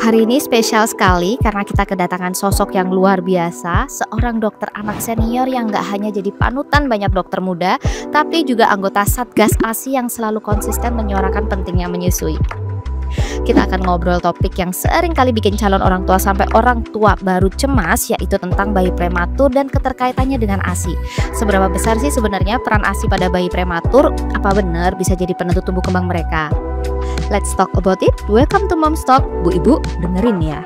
Hari ini spesial sekali karena kita kedatangan sosok yang luar biasa, seorang dokter anak senior yang gak hanya jadi panutan banyak dokter muda, tapi juga anggota Satgas ASI yang selalu konsisten menyuarakan pentingnya menyusui. Kita akan ngobrol topik yang sering kali bikin calon orang tua sampai orang tua baru cemas, yaitu tentang bayi prematur dan keterkaitannya dengan ASI. Seberapa besar sih sebenarnya peran ASI pada bayi prematur? Apa benar bisa jadi penentu tumbuh kembang mereka? Let's talk about it. Welcome to Mom's Talk. Bu Ibu, dengerin ya.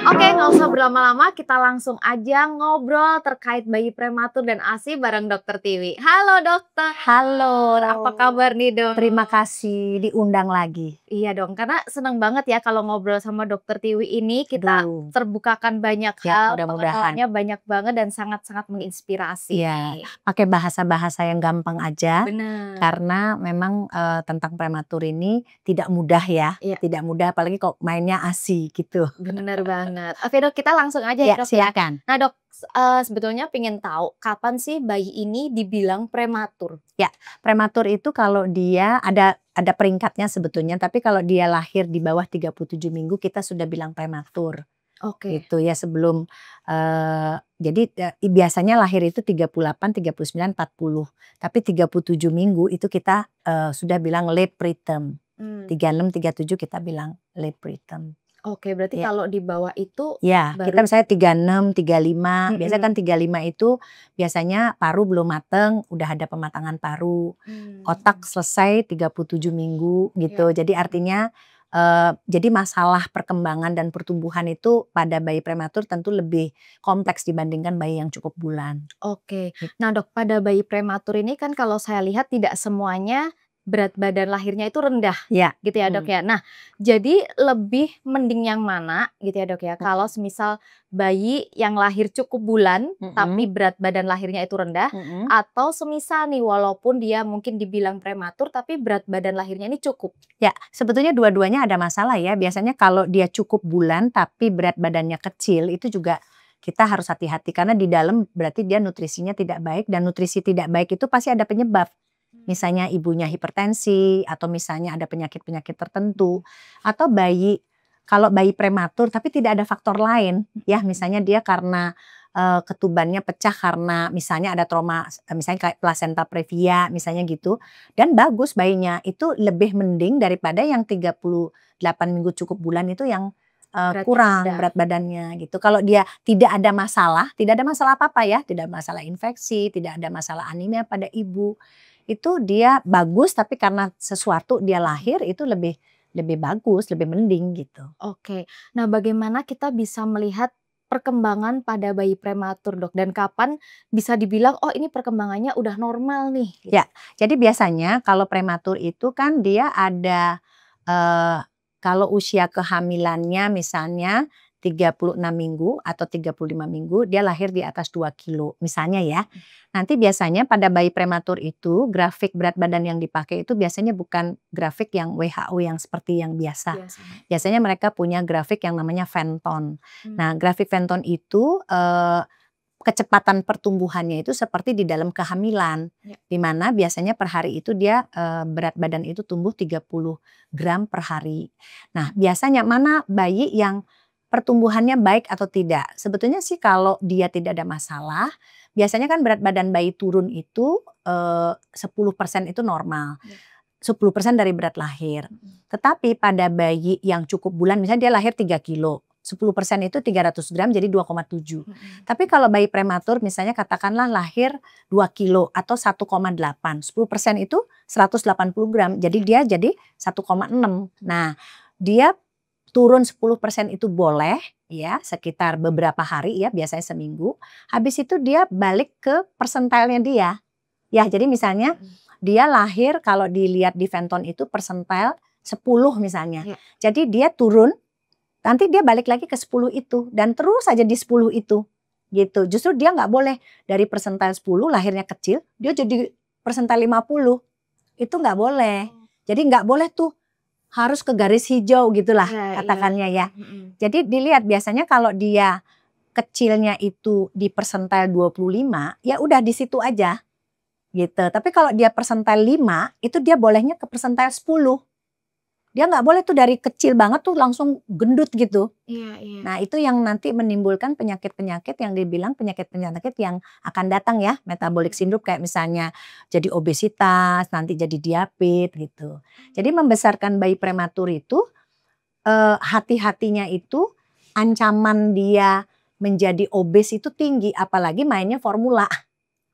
Oke, nggak usah berlama-lama, kita langsung aja ngobrol terkait bayi prematur dan ASI bareng Dokter Tiwi. Halo dokter. Halo, Apa kabar nih dok? terima kasih diundang lagi. Iya dong, karena seneng banget ya kalau ngobrol sama Dokter Tiwi ini, kita Duh. terbukakan banyak Ya, hal, mudah-mudahan. pengetahuannya banyak banget dan sangat-sangat menginspirasi. Iya, pakai bahasa-bahasa yang gampang aja. Benar. Karena memang tentang prematur ini tidak mudah ya, Iya. tidak mudah apalagi kok mainnya ASI gitu. Bener banget. Oke dok, kita langsung aja Ya, dok ya. silakan. Nah dok, sebetulnya pengen tahu kapan sih bayi ini dibilang prematur? Prematur itu kalau dia ada peringkatnya sebetulnya, tapi kalau dia lahir di bawah 37 minggu kita sudah bilang prematur. Oke. Gitu ya sebelum jadi biasanya lahir itu 38, 39, 40. Tapi 37 minggu itu kita sudah bilang late preterm. 36, 37 kita bilang late preterm. Oke, berarti Ya. kalau di bawah itu Ya, baru kita misalnya 36, 35, biasanya kan Mm-mm. 35 itu biasanya paru belum mateng, udah ada pematangan paru. Otak selesai 37 minggu gitu. Jadi artinya jadi masalah perkembangan dan pertumbuhan itu pada bayi prematur tentu lebih kompleks dibandingkan bayi yang cukup bulan. Oke. Nah dok, pada bayi prematur ini kan kalau saya lihat tidak semuanya berat badan lahirnya itu rendah, Ya. gitu ya dok ya. Nah, jadi lebih mending yang mana gitu ya dok ya, kalau semisal bayi yang lahir cukup bulan tapi berat badan lahirnya itu rendah, atau semisal nih walaupun dia mungkin dibilang prematur tapi berat badan lahirnya ini cukup. Ya, sebetulnya dua-duanya ada masalah ya. Biasanya kalau dia cukup bulan tapi berat badannya kecil itu juga kita harus hati-hati karena di dalam berarti dia nutrisinya tidak baik, dan nutrisi tidak baik itu pasti ada penyebab. Misalnya ibunya hipertensi atau misalnya ada penyakit-penyakit tertentu, atau kalau bayi prematur tapi tidak ada faktor lain ya, misalnya dia karena ketubannya pecah karena misalnya ada trauma, misalnya kayak placenta previa misalnya gitu, dan bagus bayinya, itu lebih mending daripada yang 38 minggu cukup bulan itu yang Beratnya kurang rendah. berat badannya gitu. Kalau dia tidak ada masalah apa-apa ya, tidak ada masalah infeksi, tidak ada masalah anemia pada ibu, itu dia bagus, tapi karena sesuatu dia lahir itu lebih bagus, lebih mending gitu. Oke. Nah, bagaimana kita bisa melihat perkembangan pada bayi prematur, Dok? Dan kapan bisa dibilang, oh ini perkembangannya udah normal nih? Gitu. Ya, jadi biasanya kalau prematur itu kan dia ada kalau usia kehamilannya misalnya 36 minggu atau 35 minggu, dia lahir di atas 2 kilo misalnya ya. Nanti biasanya pada bayi prematur itu grafik berat badan yang dipakai itu biasanya bukan grafik yang WHO yang seperti yang biasa. Biasanya mereka punya grafik yang namanya Fenton. Nah, grafik Fenton itu kecepatan pertumbuhannya itu seperti di dalam kehamilan, di mana biasanya per hari itu dia berat badan itu tumbuh 30 gram per hari. Nah, biasanya mana bayi yang pertumbuhannya baik atau tidak? Sebetulnya sih kalau dia tidak ada masalah, biasanya kan berat badan bayi turun itu 10% itu normal. 10% dari berat lahir. Tetapi pada bayi yang cukup bulan, misalnya dia lahir 3 kilo. 10% itu 300 gram jadi 2,7. Tapi kalau bayi prematur misalnya katakanlah lahir 2 kilo atau 1,8. 10% itu 180 gram. Jadi dia jadi 1,6. Nah, dia turun 10% itu boleh ya, sekitar beberapa hari ya, biasanya seminggu. Habis itu dia balik ke persentilenya dia. Ya, jadi misalnya dia lahir kalau dilihat di Fenton itu persentil 10 misalnya. Jadi dia turun, nanti dia balik lagi ke 10 itu dan terus saja di 10 itu. Gitu. Justru dia nggak boleh dari persentil 10 lahirnya kecil, dia jadi persentil 50. Itu nggak boleh. Jadi nggak boleh tuh harus ke garis hijau gitulah katakannya ya. Jadi dilihat biasanya kalau dia kecilnya itu di persentil 25, ya udah di situ aja. gitu. Tapi kalau dia persentil 5 itu dia bolehnya ke persentil 10. Dia nggak boleh tuh dari kecil banget tuh langsung gendut gitu. Iya, iya. Nah itu yang nanti menimbulkan penyakit-penyakit yang dibilang penyakit-penyakit yang akan datang ya, metabolic syndrome kayak misalnya jadi obesitas, nanti jadi diabetes gitu. Jadi membesarkan bayi prematur itu hati-hatinya itu ancaman dia menjadi obes itu tinggi, apalagi mainnya formula.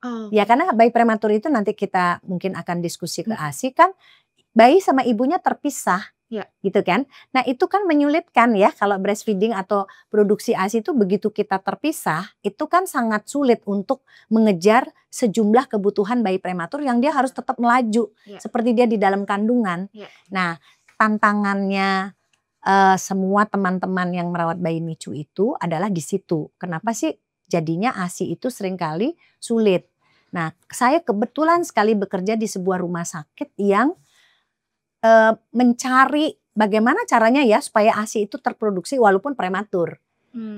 Oh. Ya karena bayi prematur itu nanti kita mungkin akan diskusi ke ASI kan bayi sama ibunya terpisah. Ya. Gitu kan. Nah itu kan menyulitkan ya kalau breastfeeding atau produksi ASI itu begitu kita terpisah itu kan sangat sulit untuk mengejar sejumlah kebutuhan bayi prematur yang dia harus tetap melaju seperti dia di dalam kandungan. Nah tantangannya semua teman-teman yang merawat bayi NICU itu adalah di situ. Kenapa sih jadinya ASI itu seringkali sulit. Nah saya kebetulan sekali bekerja di sebuah rumah sakit yang mencari bagaimana caranya ya supaya ASI itu terproduksi walaupun prematur.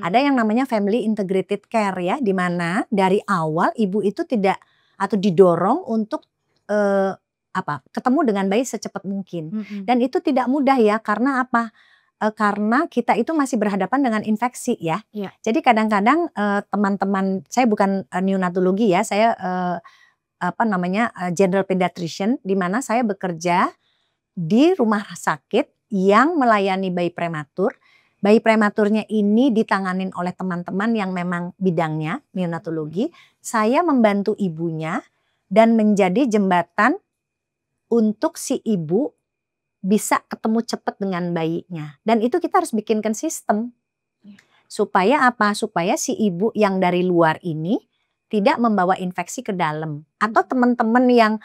Ada yang namanya family integrated care ya, di mana dari awal ibu itu tidak atau didorong untuk ketemu dengan bayi secepat mungkin. Dan itu tidak mudah ya, karena apa? Karena kita itu masih berhadapan dengan infeksi ya. Jadi kadang-kadang teman-teman, saya bukan neonatologi ya, saya general pediatrician, di mana saya bekerja di rumah sakit yang melayani bayi prematur. Bayi prematurnya ini ditanganin oleh teman-teman yang memang bidangnya neonatologi. Saya membantu ibunya dan menjadi jembatan untuk si ibu bisa ketemu cepat dengan bayinya. Dan itu kita harus bikinkan sistem. Supaya apa? Supaya si ibu yang dari luar ini tidak membawa infeksi ke dalam. Atau teman-teman yang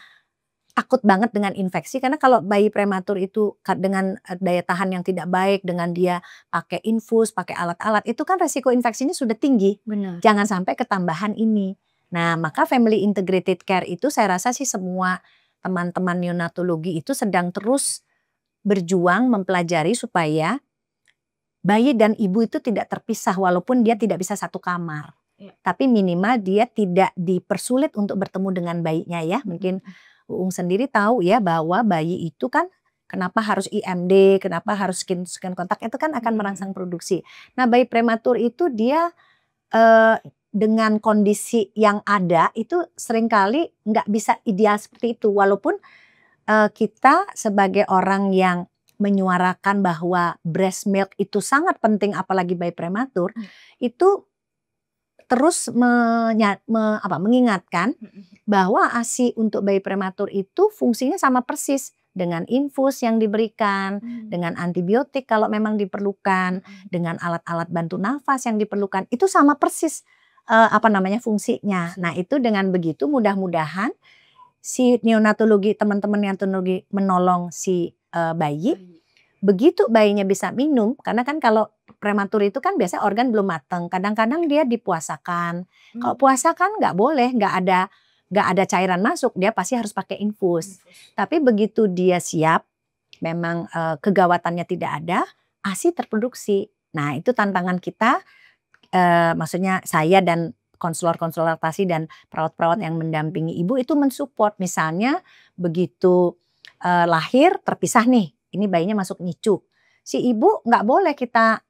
takut banget dengan infeksi, karena kalau bayi prematur itu dengan daya tahan yang tidak baik, dengan dia pakai infus, pakai alat-alat, itu kan resiko infeksinya sudah tinggi. Benar. Jangan sampai ketambahan ini. Nah maka family integrated care itu saya rasa sih semua teman-teman neonatologi itu sedang terus berjuang mempelajari supaya bayi dan ibu itu tidak terpisah walaupun dia tidak bisa satu kamar. Tapi minimal dia tidak dipersulit untuk bertemu dengan bayinya ya. Mungkin Uung sendiri tahu ya bahwa bayi itu kan kenapa harus IMD, kenapa harus skin kontak, itu kan akan merangsang produksi. Nah bayi prematur itu dia dengan kondisi yang ada itu seringkali nggak bisa ideal seperti itu. Walaupun kita sebagai orang yang menyuarakan bahwa breast milk itu sangat penting apalagi bayi prematur, itu terus mengingatkan bahwa ASI untuk bayi prematur itu fungsinya sama persis dengan infus yang diberikan, dengan antibiotik kalau memang diperlukan, dengan alat-alat bantu nafas yang diperlukan, itu sama persis fungsinya. Nah itu dengan begitu mudah-mudahan si neonatologi, teman-teman neonatologi menolong si bayi. Begitu bayinya bisa minum, karena kan kalau prematur itu kan biasanya organ belum matang. Kadang-kadang dia dipuasakan. Kalau puasa kan nggak boleh, nggak ada cairan masuk, dia pasti harus pakai infus. Tapi begitu dia siap, memang kegawatannya tidak ada, ASI terproduksi. Nah itu tantangan kita, maksudnya saya dan konselor-konselor laktasi dan perawat-perawat yang mendampingi ibu itu mensupport. Misalnya begitu lahir terpisah nih. Ini bayinya masuk NICU. Si ibu nggak boleh kita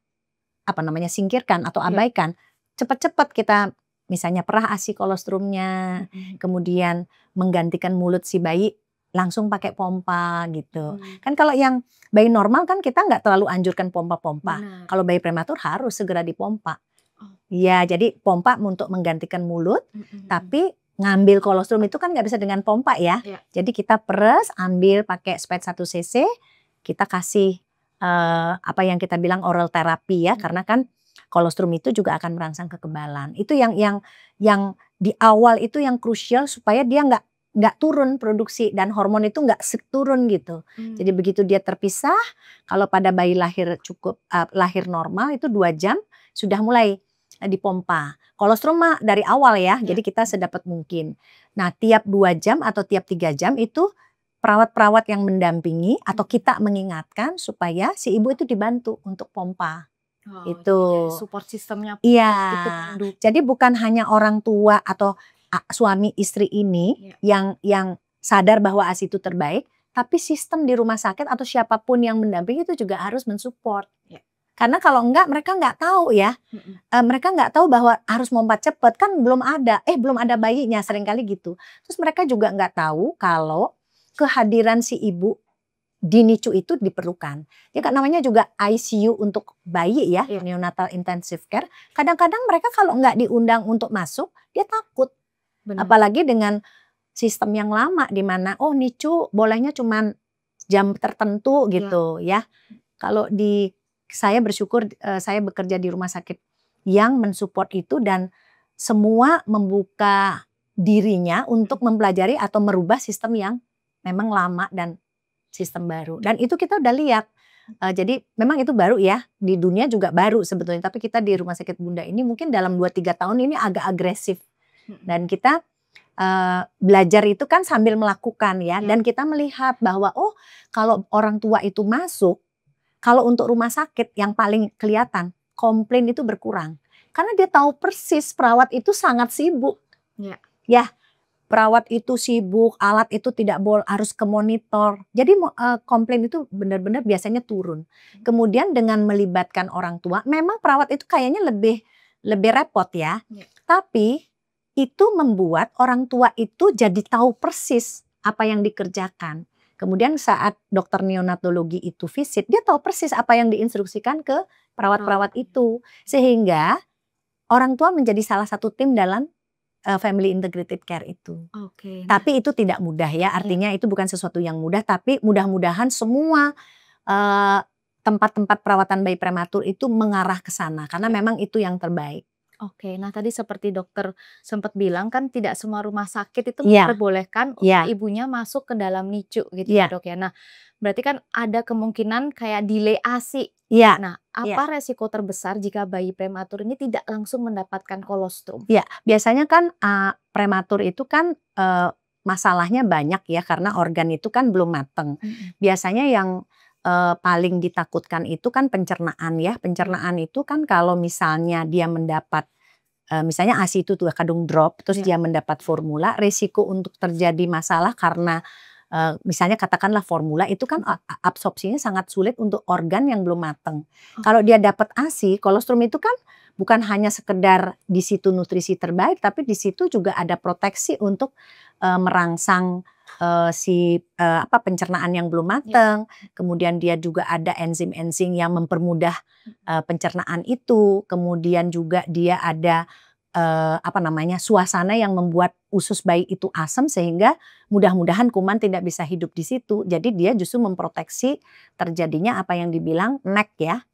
singkirkan atau abaikan. Cepat-cepat kita misalnya perah ASI kolostrumnya, kemudian menggantikan mulut si bayi langsung pakai pompa gitu. Kan kalau yang bayi normal kan kita nggak terlalu anjurkan pompa-pompa. Kalau bayi prematur harus segera dipompa. Ya, jadi pompa untuk menggantikan mulut, tapi ngambil kolostrum itu kan nggak bisa dengan pompa ya. Jadi kita peres, ambil pakai spet 1 cc. Kita kasih yang kita bilang oral terapi ya, karena kan kolostrum itu juga akan merangsang kekebalan. Itu yang di awal itu yang krusial supaya dia nggak turun produksi dan hormon itu nggak turun gitu. Jadi begitu dia terpisah, kalau pada bayi lahir lahir normal itu 2 jam sudah mulai dipompa. Kolostrum mah dari awal ya, jadi kita sedapat mungkin. Nah tiap 2 jam atau tiap 3 jam itu perawat-perawat yang mendampingi atau kita mengingatkan supaya si ibu itu dibantu untuk pompa. Itu Support sistemnya. Iya. Jadi bukan hanya orang tua atau suami istri ini yang sadar bahwa ASI itu terbaik, tapi sistem di rumah sakit atau siapapun yang mendampingi itu juga harus mensupport. Karena kalau enggak mereka nggak tahu ya, mereka nggak tahu bahwa harus lompat cepet kan belum ada bayinya seringkali gitu. Terus mereka juga nggak tahu kalau kehadiran si ibu di NICU itu diperlukan. Ya kan namanya juga ICU untuk bayi ya, neonatal intensive care. Kadang-kadang mereka kalau nggak diundang untuk masuk, dia takut. Benar. Apalagi dengan sistem yang lama di mana NICU bolehnya cuman jam tertentu gitu ya. Kalau saya bersyukur saya bekerja di rumah sakit yang mensupport itu dan semua membuka dirinya untuk mempelajari atau merubah sistem yang memang lama dan sistem baru. Dan itu kita udah lihat. Jadi memang itu baru ya, di dunia juga baru sebetulnya. Tapi kita di Rumah Sakit Bunda ini mungkin dalam 2-3 tahun ini agak agresif. Dan kita belajar itu kan sambil melakukan ya. Dan kita melihat bahwa kalau orang tua itu masuk, kalau untuk rumah sakit yang paling kelihatan, komplain itu berkurang. Karena dia tahu persis perawat itu sangat sibuk. Ya. Perawat itu sibuk, alat itu tidak boleh harus ke monitor. Jadi komplain itu benar-benar biasanya turun. Kemudian dengan melibatkan orang tua, memang perawat itu kayaknya lebih repot ya. Tapi itu membuat orang tua itu jadi tahu persis apa yang dikerjakan. Kemudian saat dokter neonatologi itu visit, dia tahu persis apa yang diinstruksikan ke perawat-perawat itu. Sehingga orang tua menjadi salah satu tim dalam family integrated care itu. Tapi itu tidak mudah ya, artinya itu bukan sesuatu yang mudah, tapi mudah-mudahan semua tempat-tempat perawatan bayi prematur itu mengarah ke sana, karena memang itu yang terbaik. Nah tadi seperti dokter sempat bilang kan tidak semua rumah sakit itu memperbolehkan ibunya masuk ke dalam NICU gitu ya dok ya. Nah berarti kan ada kemungkinan kayak delay ASI. Nah, apa resiko terbesar jika bayi prematur ini tidak langsung mendapatkan kolostrum? Biasanya kan prematur itu kan masalahnya banyak ya karena organ itu kan belum mateng. Biasanya yang paling ditakutkan itu kan pencernaan ya. Pencernaan itu kan kalau misalnya dia mendapat misalnya ASI itu tuh kadung drop terus dia mendapat formula, resiko untuk terjadi masalah karena misalnya katakanlah formula itu kan absorpsinya sangat sulit untuk organ yang belum mateng. Kalau dia dapat ASI, kolostrum itu kan bukan hanya sekedar di situ nutrisi terbaik, tapi di situ juga ada proteksi untuk merangsang pencernaan yang belum mateng. Kemudian dia juga ada enzim-enzim yang mempermudah pencernaan itu. Kemudian juga dia ada suasana yang membuat usus bayi itu asam sehingga mudah-mudahan kuman tidak bisa hidup di situ. Jadi dia justru memproteksi terjadinya apa yang dibilang NEC ya.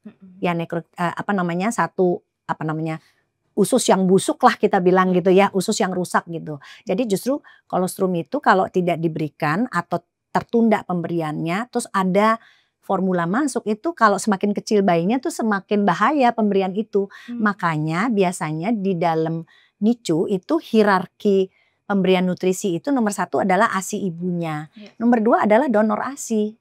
Usus yang busuk lah kita bilang gitu ya, usus yang rusak gitu. Jadi justru kolostrum itu kalau tidak diberikan atau tertunda pemberiannya terus ada formula masuk itu kalau semakin kecil bayinya tuh semakin bahaya pemberian itu. Makanya biasanya di dalam NICU itu hierarki pemberian nutrisi itu nomor 1 adalah ASI ibunya. Nomor 2 adalah donor ASI.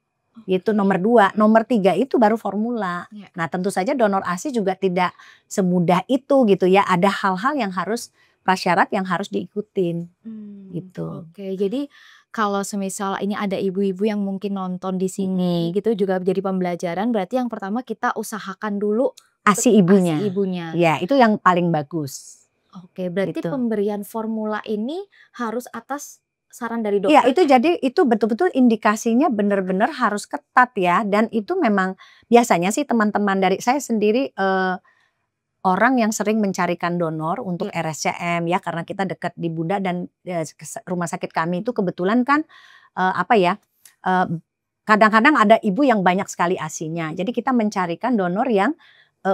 Itu nomor 2. Nomor 3 itu baru formula. Nah tentu saja donor ASI juga tidak semudah itu gitu ya. Ada hal-hal yang harus prasyarat yang harus diikutin gitu. Jadi kalau semisal ini ada ibu-ibu yang mungkin nonton di sini gitu juga jadi pembelajaran, berarti yang pertama kita usahakan dulu ASI ibunya. Ya, itu yang paling bagus. Berarti pemberian formula ini harus atas saran dari dokter. Iya, itu jadi itu betul-betul indikasinya benar-benar harus ketat ya, dan itu memang biasanya sih teman-teman dari saya sendiri orang yang sering mencarikan donor untuk RSCM ya karena kita dekat di Bunda dan rumah sakit kami itu kebetulan kan kadang-kadang ada ibu yang banyak sekali ASI-nya. Jadi kita mencarikan donor yang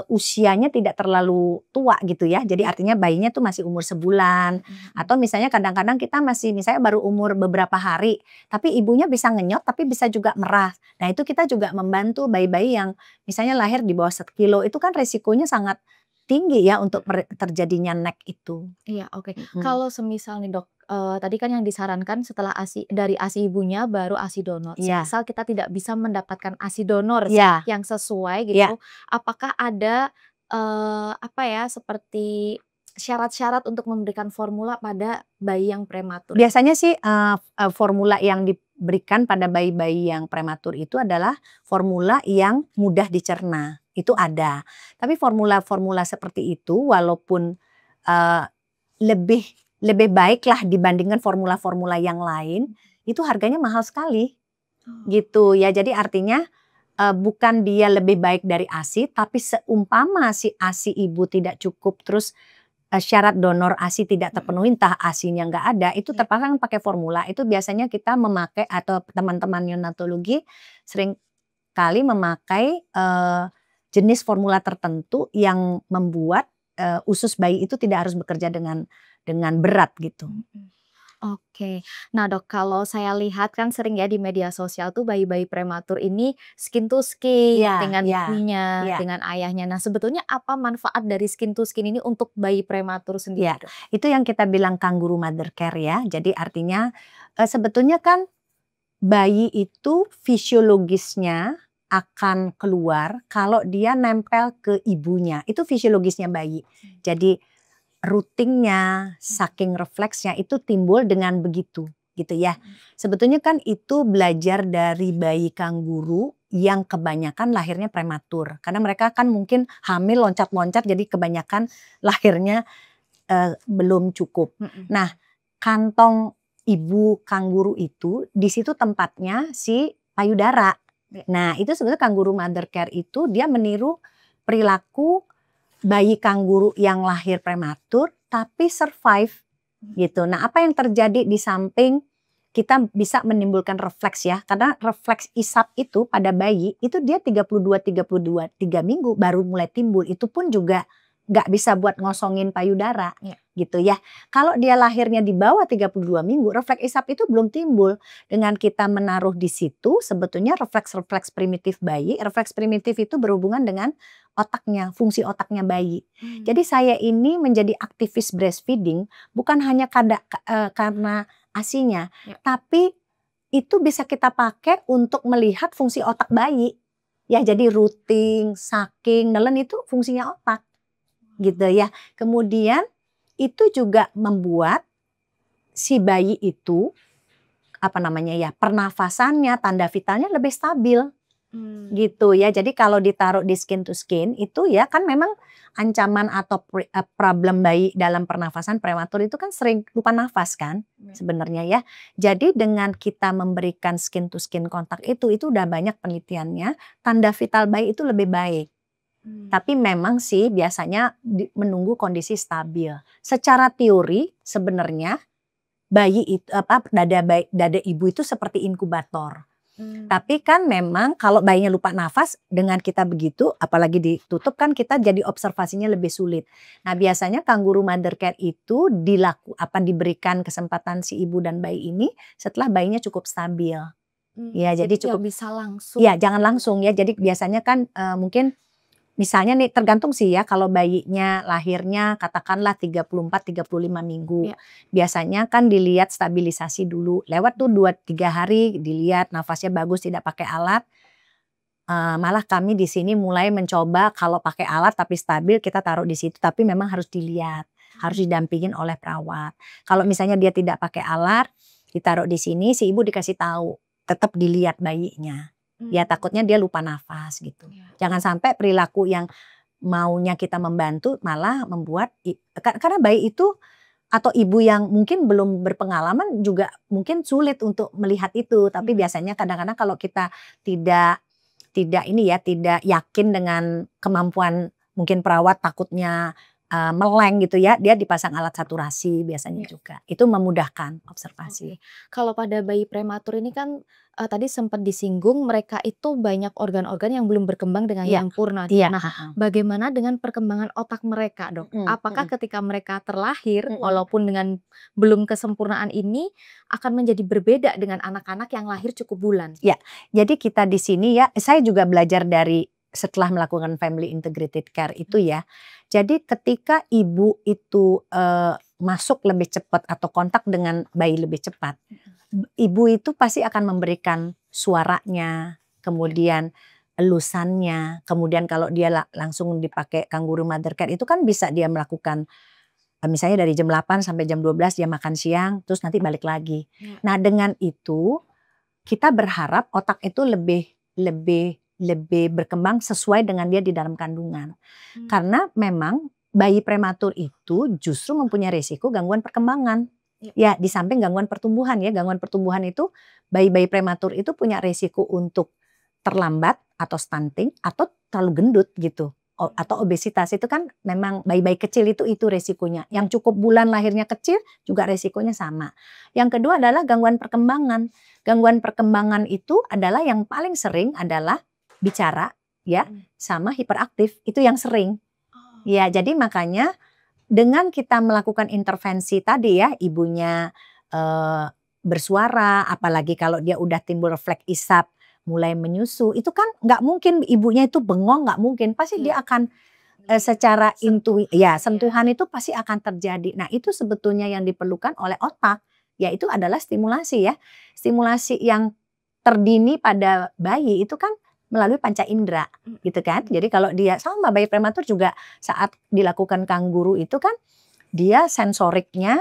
usianya tidak terlalu tua gitu ya. Jadi artinya bayinya tuh masih umur sebulan atau misalnya kadang-kadang kita masih misalnya baru umur beberapa hari tapi ibunya bisa ngenyot tapi bisa juga merah. Nah itu kita juga membantu bayi-bayi yang misalnya lahir di bawah 1 kilo itu kan resikonya sangat tinggi ya untuk terjadinya NEC itu. Kalau semisal nih dok, tadi kan yang disarankan setelah dari ASI ibunya baru ASI donor. Semisal kita tidak bisa mendapatkan ASI donor yang sesuai gitu, apakah ada seperti syarat-syarat untuk memberikan formula pada bayi yang prematur? Biasanya sih formula yang diberikan pada bayi-bayi yang prematur itu adalah formula yang mudah dicerna, itu ada. Tapi formula-formula seperti itu walaupun lebih lebih baiklah dibandingkan formula-formula yang lain, itu harganya mahal sekali, gitu ya. Jadi artinya bukan dia lebih baik dari ASI, tapi seumpama si ASI ibu tidak cukup, terus syarat donor ASI tidak terpenuhi, entah ASInya nggak ada, itu terpaksa pakai formula. Itu biasanya kita memakai atau teman-teman neonatologi sering kali memakai jenis formula tertentu yang membuat usus bayi itu tidak harus bekerja dengan berat gitu. Oke. Nah Dok, kalau saya lihat kan sering ya di media sosial tuh bayi-bayi prematur ini skin to skin Iya, dengan iya, ibunya, iya. dengan ayahnya. Nah sebetulnya apa manfaat dari skin to skin ini untuk bayi prematur sendiri, Ya, Dok? itu yang kita bilang kangguru mother care ya. Jadi artinya sebetulnya kan bayi itu fisiologisnya akan keluar kalau dia nempel ke ibunya. Itu fisiologisnya bayi. Jadi routingnya, saking refleksnya itu timbul dengan begitu, gitu ya. Sebetulnya kan itu belajar dari bayi kanguru yang kebanyakan lahirnya prematur. Karena mereka kan mungkin hamil loncat-loncat jadi kebanyakan lahirnya belum cukup. Nah, kantong ibu kanguru itu di situ tempatnya si payudara. Nah, itu sebetulnya kangguru mother care itu dia meniru perilaku bayi kanguru yang lahir prematur tapi survive gitu. Nah, apa yang terjadi di samping kita bisa menimbulkan refleks ya. Karena refleks isap itu pada bayi itu dia 32 3 minggu baru mulai timbul. Itu pun juga nggak bisa buat ngosongin payudara gitu ya. Kalau dia lahirnya di bawah 32 minggu, refleks isap itu belum timbul. Dengan kita menaruh di situ sebetulnya refleks-refleks primitif bayi, refleks primitif itu berhubungan dengan otaknya, fungsi otaknya bayi. Jadi saya ini menjadi aktivis breastfeeding bukan hanya karena ASINya, tapi itu bisa kita pakai untuk melihat fungsi otak bayi. Ya, jadi routing, sucking, nelen itu fungsinya otak. Gitu ya. Kemudian itu juga membuat si bayi itu pernafasannya, tanda vitalnya lebih stabil. Gitu ya. Jadi kalau ditaruh di skin to skin itu ya kan memang ancaman atau problem bayi dalam pernafasan prematur itu kan sering lupa nafas kan sebenarnya ya. Jadi dengan kita memberikan skin to skin kontak itu udah banyak penelitiannya, tanda vital bayi itu lebih baik. Tapi memang sih biasanya menunggu kondisi stabil. Secara teori sebenarnya bayi itu dada ibu itu seperti inkubator. Tapi kan memang kalau bayinya lupa nafas dengan kita begitu, apalagi ditutup kan kita jadi observasinya lebih sulit. Nah biasanya kangguru mother care itu diberikan kesempatan si ibu dan bayi ini setelah bayinya cukup stabil. Ya jadi cukup bisa langsung. Ya jangan langsung ya. Jadi biasanya kan mungkin misalnya nih tergantung sih ya kalau bayinya lahirnya katakanlah 34-35 minggu. Biasanya kan dilihat stabilisasi dulu. Lewat tuh 2-3 hari dilihat nafasnya bagus tidak pakai alat. Malah kami di sini mulai mencoba kalau pakai alat tapi stabil kita taruh di situ. Tapi memang harus dilihat, harus didampingin oleh perawat. Kalau misalnya dia tidak pakai alat, ditaruh di sini si ibu dikasih tahu, tetap dilihat bayinya. Ya takutnya dia lupa nafas gitu. Jangan sampai perilaku yang maunya kita membantu malah membuat karena bayi itu atau ibu yang mungkin belum berpengalaman juga mungkin sulit untuk melihat itu. Tapi biasanya kadang-kadang kalau kita tidak yakin dengan kemampuan mungkin perawat takutnya meleng gitu ya, dia dipasang alat saturasi biasanya juga. Itu memudahkan observasi. Kalau pada bayi prematur ini kan tadi sempat disinggung mereka itu banyak organ-organ yang belum berkembang dengan sempurna. Nah, bagaimana dengan perkembangan otak mereka, Dok? Apakah ketika mereka terlahir walaupun dengan belum kesempurnaan ini akan menjadi berbeda dengan anak-anak yang lahir cukup bulan? Ya, jadi kita di sini ya, saya juga belajar dari setelah melakukan family integrated care itu ya. Jadi ketika ibu itu masuk lebih cepat atau kontak dengan bayi lebih cepat, ibu itu pasti akan memberikan suaranya, kemudian elusannya, kemudian kalau dia langsung dipakai kangguru mother care itu kan bisa dia melakukan misalnya dari jam 8 sampai jam 12 dia makan siang, terus nanti balik lagi. Ya. Nah dengan itu kita berharap otak itu lebih berkembang sesuai dengan dia di dalam kandungan. Karena memang bayi prematur itu justru mempunyai risiko gangguan perkembangan. Ya, di samping gangguan pertumbuhan ya. Gangguan pertumbuhan itu bayi-bayi prematur itu punya risiko untuk terlambat atau stunting atau terlalu gendut gitu. Atau obesitas itu kan memang bayi-bayi kecil itu resikonya. Yang cukup bulan lahirnya kecil juga resikonya sama. Yang kedua adalah gangguan perkembangan. Gangguan perkembangan itu adalah yang paling sering adalah bicara ya sama hiperaktif. Itu yang sering. Ya, jadi makanya dengan kita melakukan intervensi tadi ya, ibunya bersuara, apalagi kalau dia udah timbul refleks isap mulai menyusu, itu kan nggak mungkin ibunya itu bengong, nggak mungkin, pasti dia akan secara sentuhan itu pasti akan terjadi. Nah itu sebetulnya yang diperlukan oleh otak, yaitu adalah stimulasi ya, stimulasi yang terdini pada bayi itu kan melalui panca indera gitu kan. Jadi kalau dia sama bayi prematur juga saat dilakukan kangguru itu kan dia sensoriknya,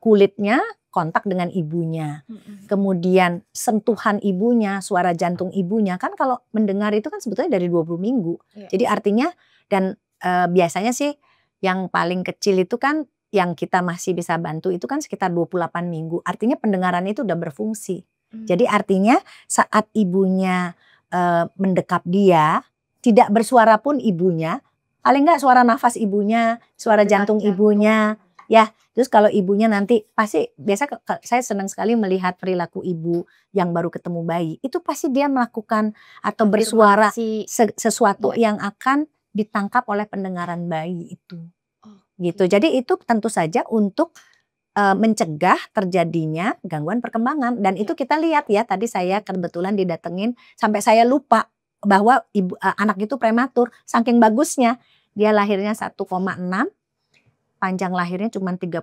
kulitnya kontak dengan ibunya. Kemudian sentuhan ibunya, suara jantung ibunya kan kalau mendengar itu kan sebetulnya dari 20 minggu. Jadi artinya dan biasanya sih yang paling kecil itu kan yang kita masih bisa bantu itu kan sekitar 28 minggu. Artinya pendengaran itu udah berfungsi. Jadi artinya saat ibunya mendekap dia, tidak bersuara pun ibunya, paling enggak suara nafas ibunya, suara jantung ibunya, ya. Terus kalau ibunya nanti pasti biasa saya senang sekali melihat perilaku ibu yang baru ketemu bayi. Itu pasti dia melakukan atau bersuara sesuatu yang akan ditangkap oleh pendengaran bayi itu. Gitu. Jadi itu tentu saja untuk mencegah terjadinya gangguan perkembangan dan itu kita lihat ya tadi saya kebetulan didatengin sampai saya lupa bahwa anak itu prematur saking bagusnya dia lahirnya 1,6 panjang lahirnya cuma 38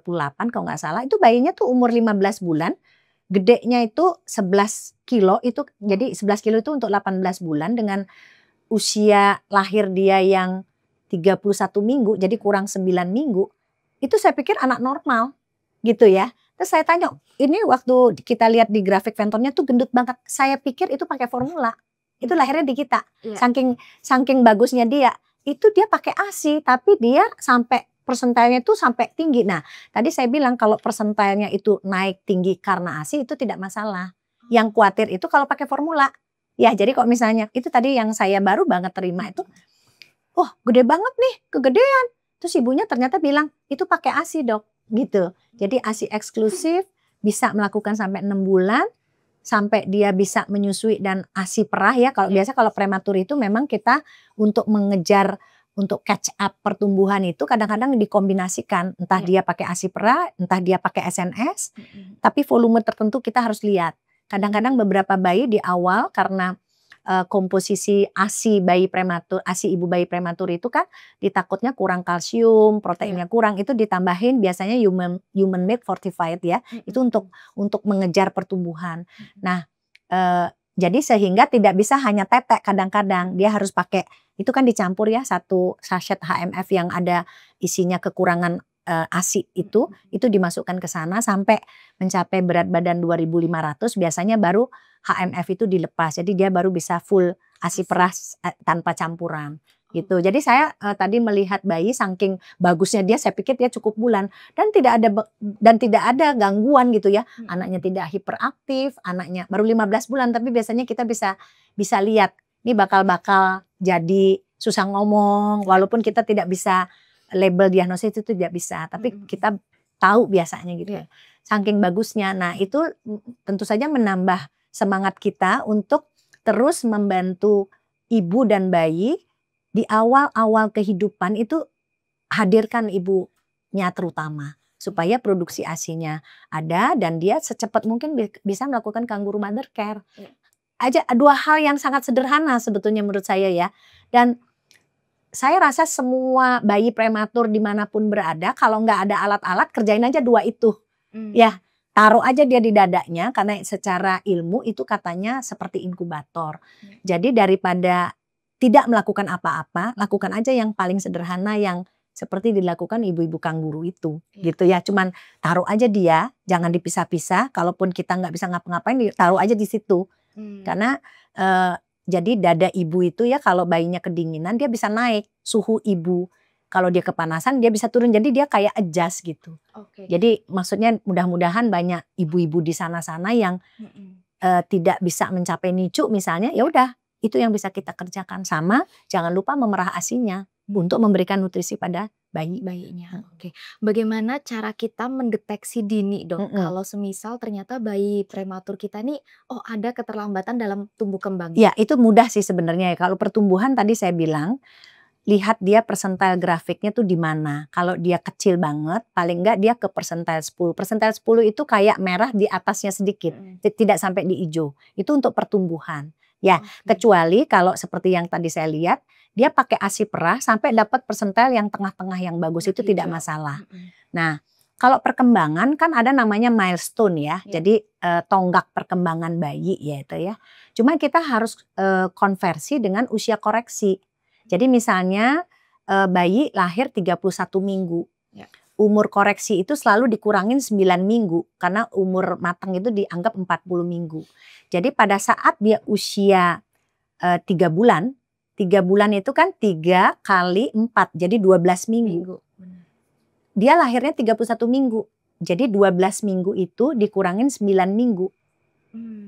kalau nggak salah itu bayinya tuh umur 15 bulan gedenya itu 11 kilo itu jadi 11 kilo itu untuk 18 bulan dengan usia lahir dia yang 31 minggu jadi kurang 9 minggu itu saya pikir anak normal gitu ya. Terus saya tanya, ini waktu kita lihat di grafik Ventonnya tuh gendut banget. Saya pikir itu pakai formula. Itu lahirnya di kita. Saking bagusnya dia. Itu dia pakai ASI, tapi dia sampai persentilnya itu sampai tinggi. Nah, tadi saya bilang kalau persentilnya itu naik tinggi karena ASI itu tidak masalah. Yang khawatir itu kalau pakai formula. Ya, jadi kok misalnya itu tadi yang saya baru banget terima itu, wah gede banget nih, kegedean. Terus ibunya ternyata bilang, itu pakai ASI dok. Gitu. Jadi ASI eksklusif bisa melakukan sampai 6 bulan sampai dia bisa menyusui dan ASI perah ya. Kalau biasa kalau prematur itu memang kita untuk mengejar untuk catch up pertumbuhan itu kadang-kadang dikombinasikan entah dia pakai ASI perah, entah dia pakai SNS. Tapi volume tertentu kita harus lihat. Kadang-kadang beberapa bayi di awal karena komposisi ASI bayi prematur, ASI ibu bayi prematur itu kan ditakutnya kurang kalsium, proteinnya kurang, itu ditambahin biasanya human made fortified ya. Itu untuk mengejar pertumbuhan. Nah, jadi sehingga tidak bisa hanya tetek kadang-kadang dia harus pakai itu kan dicampur ya satu sachet HMF yang ada isinya kekurangan ASI itu dimasukkan ke sana sampai mencapai berat badan 2.500 biasanya baru HMF itu dilepas. Jadi dia baru bisa full ASI perah tanpa campuran gitu. Jadi saya tadi melihat bayi saking bagusnya dia saya pikir dia cukup bulan dan tidak ada gangguan gitu ya. Anaknya tidak hiperaktif, anaknya baru 15 bulan tapi biasanya kita bisa lihat ini bakal jadi susah ngomong walaupun kita tidak bisa label diagnosis itu tidak bisa, tapi kita tahu biasanya gitu. Saking bagusnya. Nah, itu tentu saja menambah semangat kita untuk terus membantu ibu dan bayi di awal-awal kehidupan itu hadirkan ibunya terutama supaya produksi ASI-nya ada dan dia secepat mungkin bisa melakukan kangguru mother care. Aja dua hal yang sangat sederhana sebetulnya menurut saya ya. Dan saya rasa semua bayi prematur dimanapun berada, kalau nggak ada alat-alat kerjain aja dua itu. Ya, taruh aja dia di dadanya karena secara ilmu itu katanya seperti inkubator. Jadi daripada tidak melakukan apa-apa, lakukan aja yang paling sederhana yang seperti dilakukan ibu-ibu kanguru itu, gitu ya. Cuman taruh aja dia, jangan dipisah-pisah. Kalaupun kita nggak bisa ngapa-ngapain, taruh aja di situ. Karena jadi dada ibu itu ya kalau bayinya kedinginan dia bisa naik suhu ibu. Kalau dia kepanasan dia bisa turun. Jadi dia kayak adjust gitu. Jadi maksudnya mudah-mudahan banyak ibu-ibu di sana-sana yang tidak bisa mencapai NICU misalnya, ya udah itu yang bisa kita kerjakan. Sama jangan lupa memerah ASI-nya untuk memberikan nutrisi pada bayinya. Bagaimana cara kita mendeteksi dini, Dok? Kalau semisal ternyata bayi prematur kita nih, ada keterlambatan dalam tumbuh kembang. Ya itu mudah sih sebenarnya ya. Kalau pertumbuhan tadi saya bilang, lihat dia persentil grafiknya tuh di mana. Kalau dia kecil banget, paling enggak dia ke persentil 10. Persentil 10 itu kayak merah di atasnya sedikit, tidak sampai di hijau. Itu untuk pertumbuhan. Ya, kecuali kalau seperti yang tadi saya lihat, dia pakai ASI perah sampai dapat persentil yang tengah-tengah yang bagus, itu tidak masalah. Nah, kalau perkembangan kan ada namanya milestone ya. Jadi tonggak perkembangan bayi ya itu ya. Cuma kita harus konversi dengan usia koreksi. Jadi misalnya bayi lahir 31 minggu. Umur koreksi itu selalu dikurangin 9 minggu. Karena umur matang itu dianggap 40 minggu. Jadi pada saat dia usia 3 bulan. 3 bulan itu kan 3 kali 4. Jadi 12 minggu. Dia lahirnya 31 minggu. Jadi 12 minggu itu dikurangin 9 minggu.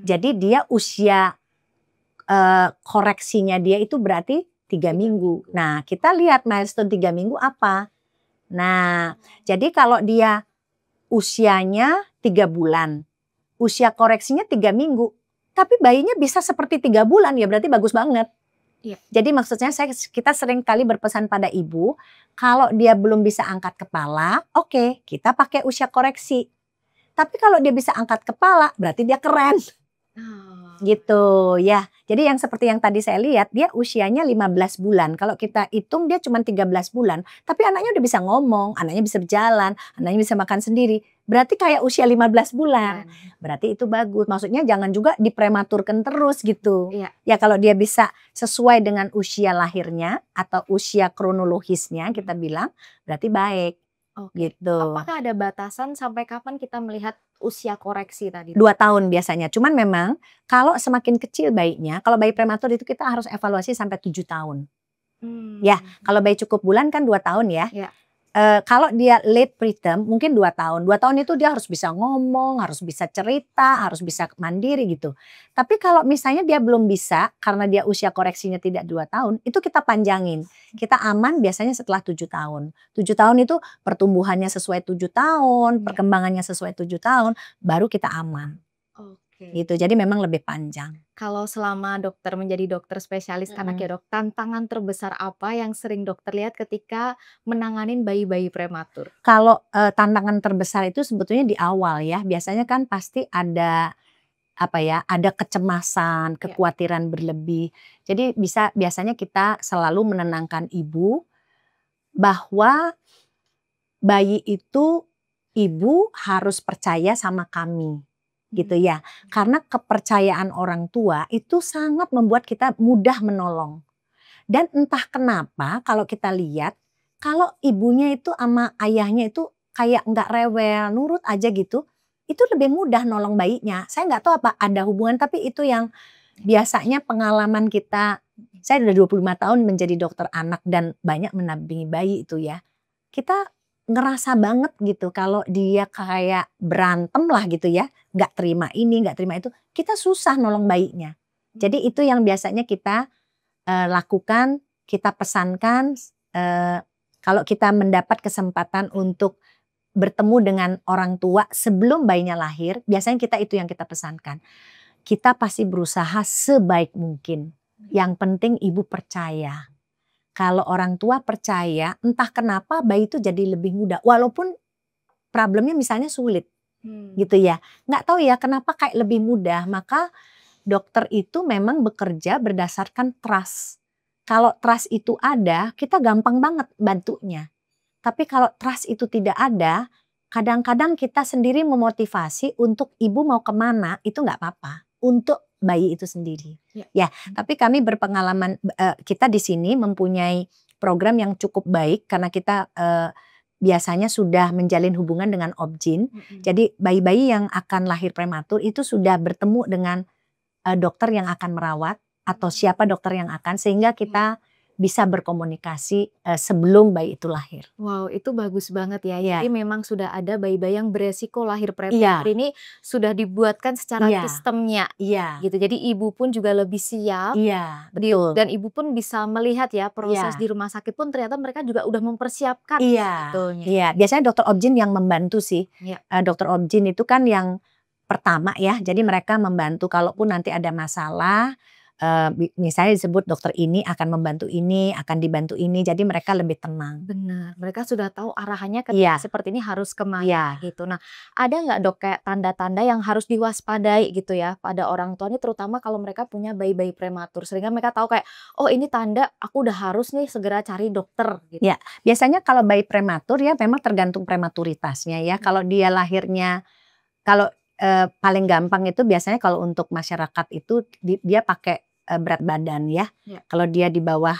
Jadi dia usia koreksinya dia itu berarti 3 minggu. Nah kita lihat milestone 3 minggu apa. Nah jadi kalau dia usianya 3 bulan. Usia koreksinya 3 minggu. Tapi bayinya bisa seperti 3 bulan ya berarti bagus banget. Jadi maksudnya kita sering kali berpesan pada ibu. Kalau dia belum bisa angkat kepala, oke, kita pakai usia koreksi. Tapi kalau dia bisa angkat kepala berarti dia keren. Gitu ya. Jadi yang seperti yang tadi saya lihat dia usianya 15 bulan. Kalau kita hitung dia cuma 13 bulan. Tapi anaknya udah bisa ngomong, anaknya bisa berjalan, anaknya bisa makan sendiri. Berarti kayak usia 15 bulan. Berarti itu bagus. Maksudnya jangan juga diprematurkan terus gitu. Ya kalau dia bisa sesuai dengan usia lahirnya atau usia kronologisnya kita bilang berarti baik. Gitu. Apakah ada batasan sampai kapan kita melihat usia koreksi tadi? 2 tahun biasanya. Cuman memang kalau semakin kecil bayinya, kalau bayi prematur itu kita harus evaluasi sampai 7 tahun. Ya, kalau bayi cukup bulan kan 2 tahun ya. Kalau dia late preterm mungkin 2 tahun. 2 tahun itu dia harus bisa ngomong, harus bisa cerita, harus bisa mandiri gitu. Tapi kalau misalnya dia belum bisa karena dia usia koreksinya tidak 2 tahun, itu kita panjangin. Kita aman biasanya setelah 7 tahun. 7 tahun itu pertumbuhannya sesuai 7 tahun, perkembangannya sesuai 7 tahun, baru kita aman. Gitu. Jadi memang lebih panjang. Kalau selama dokter menjadi dokter spesialis anak ya Dok, tantangan terbesar apa yang sering dokter lihat ketika menanganin bayi-bayi prematur? Kalau tantangan terbesar itu sebetulnya di awal ya. Biasanya kan pasti ada ada kecemasan, kekhawatiran berlebih. Jadi biasanya kita selalu menenangkan ibu bahwa bayi itu ibu harus percaya sama kami. Gitu ya. Karena kepercayaan orang tua itu sangat membuat kita mudah menolong. Dan entah kenapa kalau kita lihat kalau ibunya itu sama ayahnya itu kayak nggak rewel, nurut aja gitu, itu lebih mudah nolong bayinya. Saya nggak tahu apa ada hubungan tapi itu yang biasanya pengalaman kita. Saya udah 25 tahun menjadi dokter anak dan banyak mendampingi bayi itu ya. Kita ngerasa banget gitu kalau dia kayak berantem lah gitu ya, nggak terima ini, nggak terima itu, kita susah nolong bayinya. Jadi itu yang biasanya kita lakukan, kita pesankan kalau kita mendapat kesempatan untuk bertemu dengan orang tua sebelum bayinya lahir, biasanya itu yang kita pesankan. Kita pasti berusaha sebaik mungkin. Yang penting ibu percaya. Kalau orang tua percaya, entah kenapa bayi itu jadi lebih mudah. Walaupun problemnya misalnya sulit gitu ya. Nggak tahu ya kenapa kayak lebih mudah. Maka dokter itu memang bekerja berdasarkan trust. Kalau trust itu ada, kita gampang banget bantunya. Tapi kalau trust itu tidak ada, kadang-kadang kita sendiri memotivasi untuk ibu mau kemana, itu nggak apa-apa. Untuk bayi itu sendiri. Ya, tapi kami berpengalaman, kita di sini mempunyai program yang cukup baik karena kita biasanya sudah menjalin hubungan dengan obgyn. Jadi bayi-bayi yang akan lahir prematur itu sudah bertemu dengan dokter yang akan merawat atau siapa dokter yang akan, sehingga kita bisa berkomunikasi sebelum bayi itu lahir. Wow, itu bagus banget ya. Iya. Jadi memang sudah ada bayi-bayi yang beresiko lahir Iya. prematur ini sudah dibuatkan secara Iya. sistemnya. Iya. Gitu. Jadi ibu pun juga lebih siap. Iya, betul. Dan ibu pun bisa melihat ya proses Iya. di rumah sakit pun ternyata mereka juga udah mempersiapkan Iya. sebetulnya. Iya, biasanya dokter obgyn yang membantu sih. Iya. Dokter obgyn itu kan yang pertama ya. Jadi mereka membantu kalaupun nanti ada masalah. Misalnya disebut dokter ini akan membantu ini, akan dibantu ini, jadi mereka lebih tenang. Benar, mereka sudah tahu arahannya Iya. seperti ini harus kemana Iya. gitu. Nah, ada nggak dok kayak tanda-tanda yang harus diwaspadai gitu ya pada orang tua ini, terutama kalau mereka punya bayi-bayi prematur, sehingga mereka tahu kayak, oh ini tanda aku udah harus nih segera cari dokter gitu. Ya, biasanya kalau bayi prematur ya memang tergantung prematuritasnya ya. Kalau dia lahirnya, kalau paling gampang itu biasanya kalau untuk masyarakat itu dia pakai berat badan ya. Kalau dia di bawah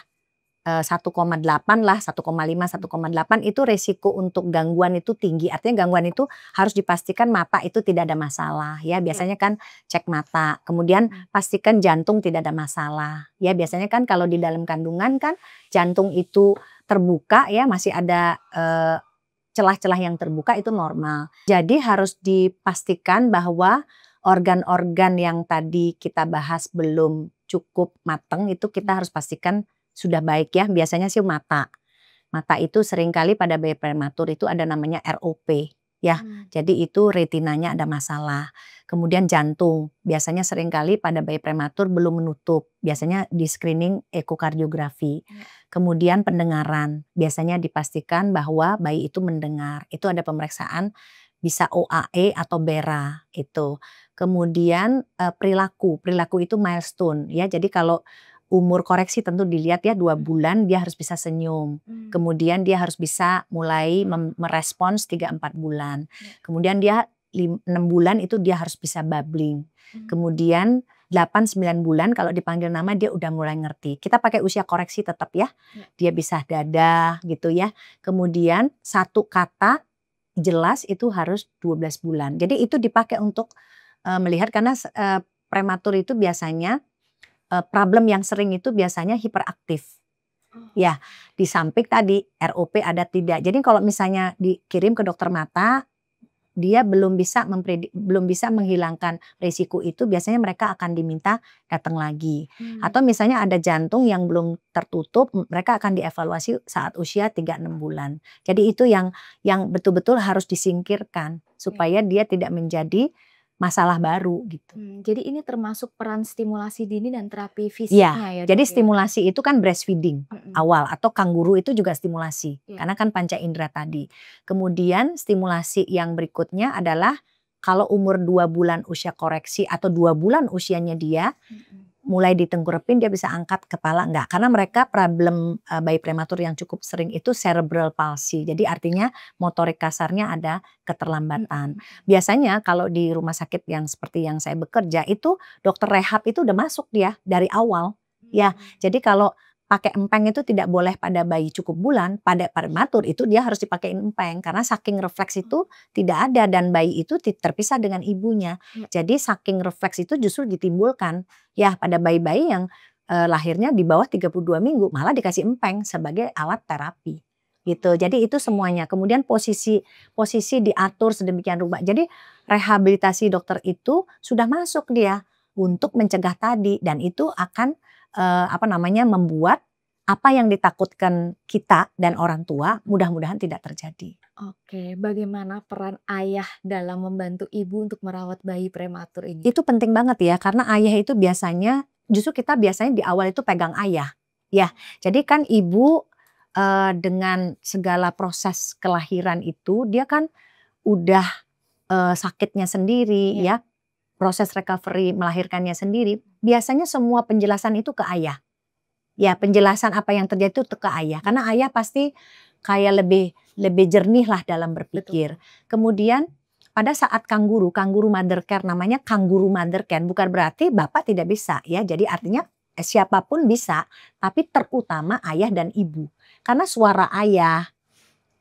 1,8 lah, 1,5, 1,8 itu resiko untuk gangguan itu tinggi. Artinya gangguan itu harus dipastikan mata itu tidak ada masalah ya. Biasanya kan cek mata, kemudian pastikan jantung tidak ada masalah. Ya biasanya kan kalau di dalam kandungan kan jantung itu terbuka ya, masih ada celah-celah yang terbuka itu normal. Jadi harus dipastikan bahwa organ-organ yang tadi kita bahas belum cukup matang itu kita harus pastikan sudah baik ya. Biasanya sih mata. Mata itu seringkali pada bayi prematur itu ada namanya ROP ya. Jadi itu retinanya ada masalah. Kemudian jantung. Biasanya seringkali pada bayi prematur belum menutup. Biasanya di screening ekokardiografi. Kemudian pendengaran. Biasanya dipastikan bahwa bayi itu mendengar. Itu ada pemeriksaan bisa OAE atau BERA itu. Kemudian perilaku. Perilaku itu milestone ya. Jadi kalau umur koreksi tentu dilihat ya 2 bulan dia harus bisa senyum. Kemudian dia harus bisa mulai merespons 3-4 bulan. Kemudian dia 6 bulan itu dia harus bisa babbling. Kemudian 8-9 bulan kalau dipanggil nama dia udah mulai ngerti. Kita pakai usia koreksi tetap ya. Dia bisa dadah gitu ya. Kemudian satu kata jelas itu harus 12 bulan. Jadi itu dipakai untuk melihat karena prematur itu biasanya problem yang sering itu biasanya hiperaktif. Ya, di samping tadi ROP ada tidak. Jadi kalau misalnya dikirim ke dokter mata, dia belum bisa menghilangkan risiko itu, biasanya mereka akan diminta datang lagi. Atau misalnya ada jantung yang belum tertutup, mereka akan dievaluasi saat usia 3-6 bulan. Jadi itu yang betul-betul harus disingkirkan supaya dia tidak menjadi masalah baru gitu. Jadi ini termasuk peran stimulasi dini dan terapi fisiknya ya. Jadi stimulasi itu kan breastfeeding awal atau kanguru itu juga stimulasi karena kan panca indera tadi. Kemudian stimulasi yang berikutnya adalah kalau umur 2 bulan usia koreksi atau 2 bulan usianya dia mulai ditengkurepin dia bisa angkat kepala enggak, karena mereka problem bayi prematur yang cukup sering itu cerebral palsy. Jadi artinya motorik kasarnya ada keterlambatan. Biasanya kalau di rumah sakit yang seperti yang saya bekerja itu dokter rehab itu udah masuk dia dari awal. Ya, jadi kalau pakai empeng itu tidak boleh pada bayi cukup bulan, pada prematur itu dia harus dipakai empeng karena saking refleks itu tidak ada dan bayi itu terpisah dengan ibunya. Jadi saking refleks itu justru ditimbulkan ya pada bayi-bayi yang lahirnya di bawah 32 minggu malah dikasih empeng sebagai alat terapi. Gitu. Jadi itu semuanya. Kemudian posisi diatur sedemikian rupa. Jadi rehabilitasi dokter itu sudah masuk dia untuk mencegah tadi dan itu akan membuat apa yang ditakutkan kita dan orang tua mudah-mudahan tidak terjadi. Oke, bagaimana peran ayah dalam membantu ibu untuk merawat bayi prematur ini? Itu penting banget ya karena ayah itu biasanya justru kita biasanya di awal itu pegang ayah. Ya, jadi kan ibu dengan segala proses kelahiran itu dia kan udah sakitnya sendiri ya. Proses recovery melahirkannya sendiri, biasanya semua penjelasan itu ke ayah. Ya, penjelasan apa yang terjadi itu ke ayah. Karena ayah pasti kayak lebih jernih lah dalam berpikir. Betul. Kemudian pada saat kanguru mother care, namanya kanguru mother care, bukan berarti bapak tidak bisa ya. Jadi artinya siapapun bisa, tapi terutama ayah dan ibu. Karena suara ayah,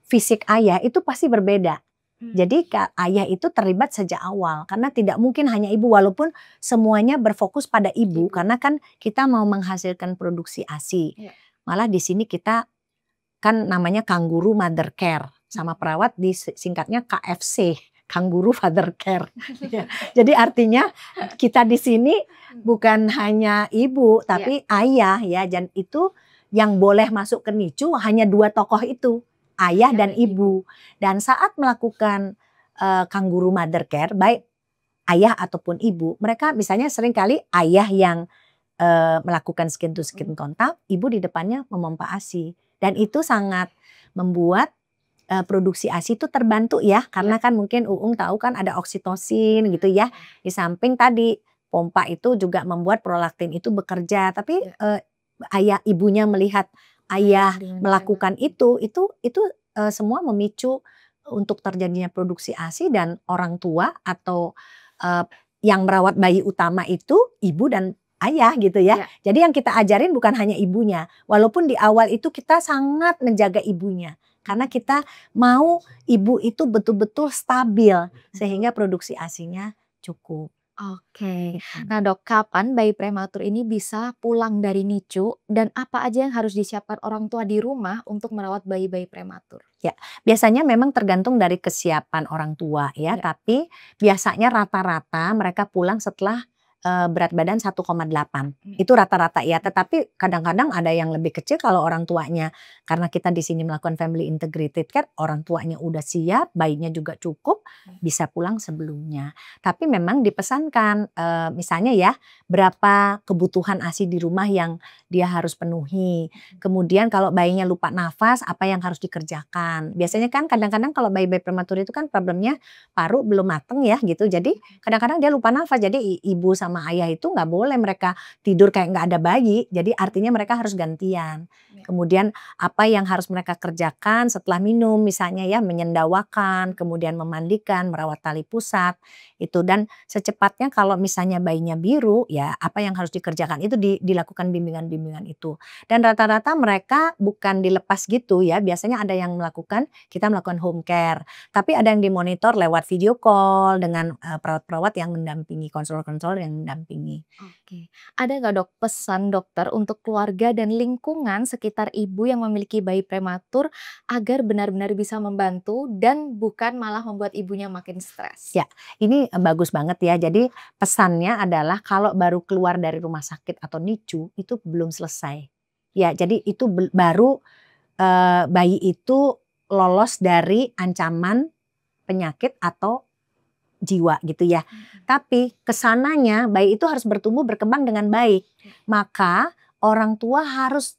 fisik ayah itu pasti berbeda. Jadi ayah itu terlibat sejak awal karena tidak mungkin hanya ibu, walaupun semuanya berfokus pada ibu karena kan kita mau menghasilkan produksi ASI. Malah di sini kita kan namanya Kangguru Mother Care, sama perawat disingkatnya KFC, Kangguru Father Care. Jadi artinya kita di sini bukan hanya ibu tapi ayah ya, dan itu yang boleh masuk ke NICU hanya 2 tokoh itu, ayah dan ibu. Dan saat melakukan Kangguru Mother Care, baik ayah ataupun ibu, mereka misalnya seringkali ayah yang melakukan skin to skin kontak, ibu di depannya memompa ASI. Dan itu sangat membuat produksi ASI itu terbantu ya, karena kan mungkin Uung tahu kan ada oksitosin gitu ya. Di samping tadi pompa itu juga membuat prolaktin itu bekerja, tapi ayah ibunya melihat ayah melakukan itu semua memicu untuk terjadinya produksi ASI, dan orang tua atau yang merawat bayi utama itu ibu dan ayah gitu ya. Jadi yang kita ajarin bukan hanya ibunya. Walaupun di awal itu kita sangat menjaga ibunya. Karena kita mau ibu itu betul-betul stabil sehingga produksi ASINya cukup. Oke. Nah dok, kapan bayi prematur ini bisa pulang dari NICU dan apa aja yang harus disiapkan orang tua di rumah untuk merawat bayi-bayi prematur? Ya, biasanya memang tergantung dari kesiapan orang tua ya. Tapi biasanya rata-rata mereka pulang setelah berat badan 1,8. Itu rata-rata ya, tetapi kadang-kadang ada yang lebih kecil kalau orang tuanya, karena kita di sini melakukan family integrated care, orang tuanya udah siap, bayinya juga cukup, bisa pulang sebelumnya. Tapi memang dipesankan misalnya ya, berapa kebutuhan ASI di rumah yang dia harus penuhi. Kemudian kalau bayinya lupa nafas, apa yang harus dikerjakan. Biasanya kan kadang-kadang kalau bayi-bayi prematur itu kan problemnya paru belum mateng ya gitu. Jadi kadang-kadang dia lupa nafas, jadi ibu sama ayah itu nggak boleh mereka tidur kayak nggak ada bayi. Jadi artinya mereka harus gantian. Kemudian apa yang harus mereka kerjakan setelah minum, misalnya ya menyendawakan, kemudian memandikan, merawat tali pusat itu. Dan secepatnya kalau misalnya bayinya biru ya apa yang harus dikerjakan itu dilakukan bimbingan-bimbingan itu. Dan rata-rata mereka bukan dilepas gitu ya. Biasanya ada yang kita melakukan home care. Tapi ada yang dimonitor lewat video call dengan perawat-perawat yang mendampingi, konselor-konselor yang mendampingi. Oke. Ada nggak dok pesan dokter untuk keluarga dan lingkungan sekitar ibu yang memiliki bayi prematur agar benar-benar bisa membantu dan bukan malah membuat ibunya makin stres? Ya, ini bagus banget ya. Jadi pesannya adalah kalau baru keluar dari rumah sakit atau NICU itu belum selesai. Ya, jadi itu baru bayi itu lolos dari ancaman penyakit atau jiwa gitu ya. Tapi kesananya bayi itu harus bertumbuh berkembang dengan baik. Maka orang tua harus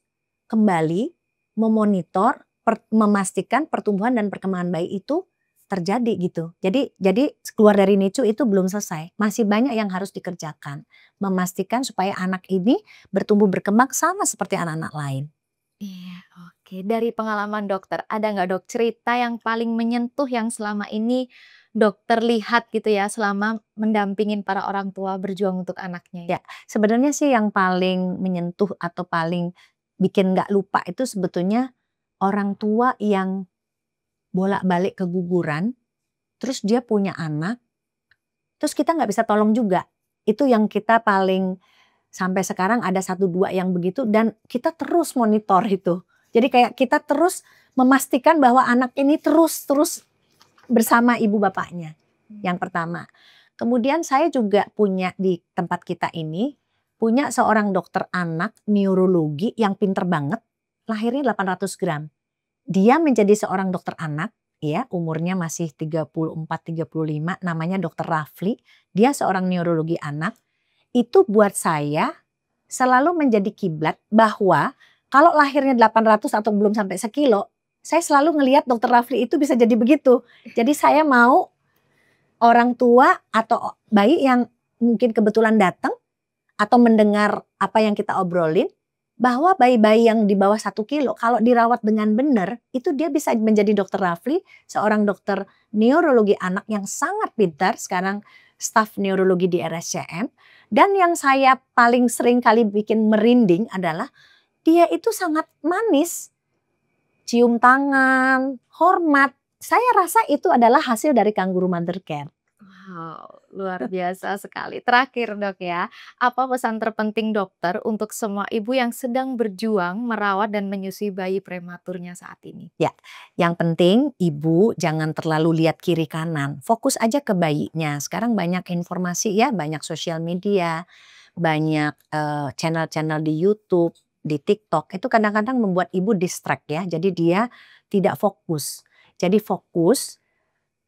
kembali memonitor, memastikan pertumbuhan dan perkembangan bayi itu terjadi gitu. Jadi keluar dari NICU itu belum selesai. Masih banyak yang harus dikerjakan. Memastikan supaya anak ini bertumbuh berkembang sama seperti anak-anak lain. Iya, oke. Dari pengalaman dokter, ada nggak dok cerita yang paling menyentuh yang selama ini dokter lihat gitu ya selama mendampingin para orang tua berjuang untuk anaknya? Ya, sebenarnya sih yang paling menyentuh atau paling bikin nggak lupa itu sebetulnya orang tua yang bolak-balik keguguran, terus dia punya anak, terus kita nggak bisa tolong juga. Itu yang kita paling sampai sekarang ada 1-2 yang begitu dan kita terus monitor itu. Jadi kayak kita terus memastikan bahwa anak ini terus bersama ibu bapaknya. Yang pertama. Kemudian saya juga punya di tempat kita ini, punya seorang dokter anak neurologi yang pinter banget, lahirnya 800 gram. Dia menjadi seorang dokter anak, ya umurnya masih 34-35, namanya dokter Rafli. Dia seorang neurologi anak. Itu buat saya selalu menjadi kiblat bahwa kalau lahirnya 800 atau belum sampai sekilo, saya selalu ngelihat dokter Rafli itu bisa jadi begitu. Jadi saya mau orang tua atau bayi yang mungkin kebetulan datang atau mendengar apa yang kita obrolin, bahwa bayi-bayi yang di bawah 1 kilo kalau dirawat dengan benar itu dia bisa menjadi dokter Rafli, seorang dokter neurologi anak yang sangat pintar, sekarang staf neurologi di RSCM, Dan yang saya paling sering kali bikin merinding adalah dia itu sangat manis, cium tangan, hormat. Saya rasa itu adalah hasil dari Kangguru Mother Care. Wow, luar biasa sekali. Terakhir dok ya, apa pesan terpenting dokter untuk semua ibu yang sedang berjuang merawat dan menyusui bayi prematurnya saat ini? Ya, yang penting ibu jangan terlalu lihat kiri kanan, fokus aja ke bayinya. Sekarang banyak informasi ya, banyak sosial media, banyak channel-channel di YouTube, di TikTok, itu kadang-kadang membuat ibu distract ya, jadi dia tidak fokus. Jadi fokus,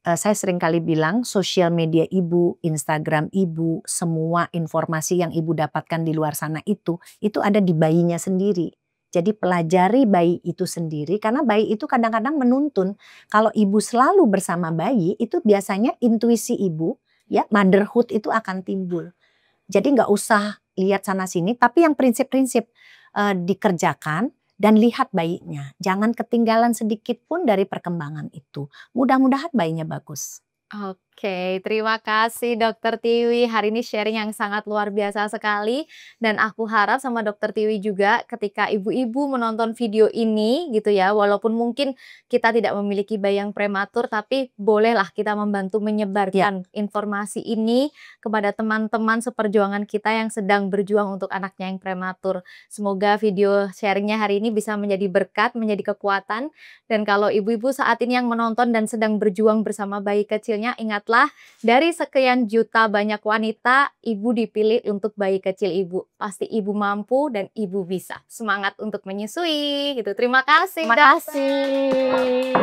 saya sering kali bilang sosial media ibu, Instagram ibu, semua informasi yang ibu dapatkan di luar sana itu ada di bayinya sendiri. Jadi pelajari bayi itu sendiri karena bayi itu kadang-kadang menuntun. Kalau ibu selalu bersama bayi itu biasanya intuisi ibu ya motherhood itu akan timbul. Jadi nggak usah lihat sana sini tapi yang prinsip-prinsip dikerjakan dan lihat bayinya. Jangan ketinggalan sedikit pun dari perkembangan itu. Mudah-mudahan bayinya bagus. Oke, terima kasih Dokter Tiwi. Hari ini sharing yang sangat luar biasa sekali. Dan aku harap sama Dokter Tiwi juga ketika ibu-ibu menonton video ini gitu ya. Walaupun mungkin kita tidak memiliki bayi yang prematur, tapi bolehlah kita membantu menyebarkan informasi ini kepada teman-teman seperjuangan kita yang sedang berjuang untuk anaknya yang prematur. Semoga video sharingnya hari ini bisa menjadi berkat, menjadi kekuatan. Dan kalau ibu-ibu saat ini yang menonton dan sedang berjuang bersama bayi kecilnya, ingatlah dari sekian juta banyak wanita, ibu dipilih untuk bayi kecil ibu. Pasti ibu mampu dan ibu bisa. Semangat untuk menyusui gitu. Terima kasih. Terima kasih.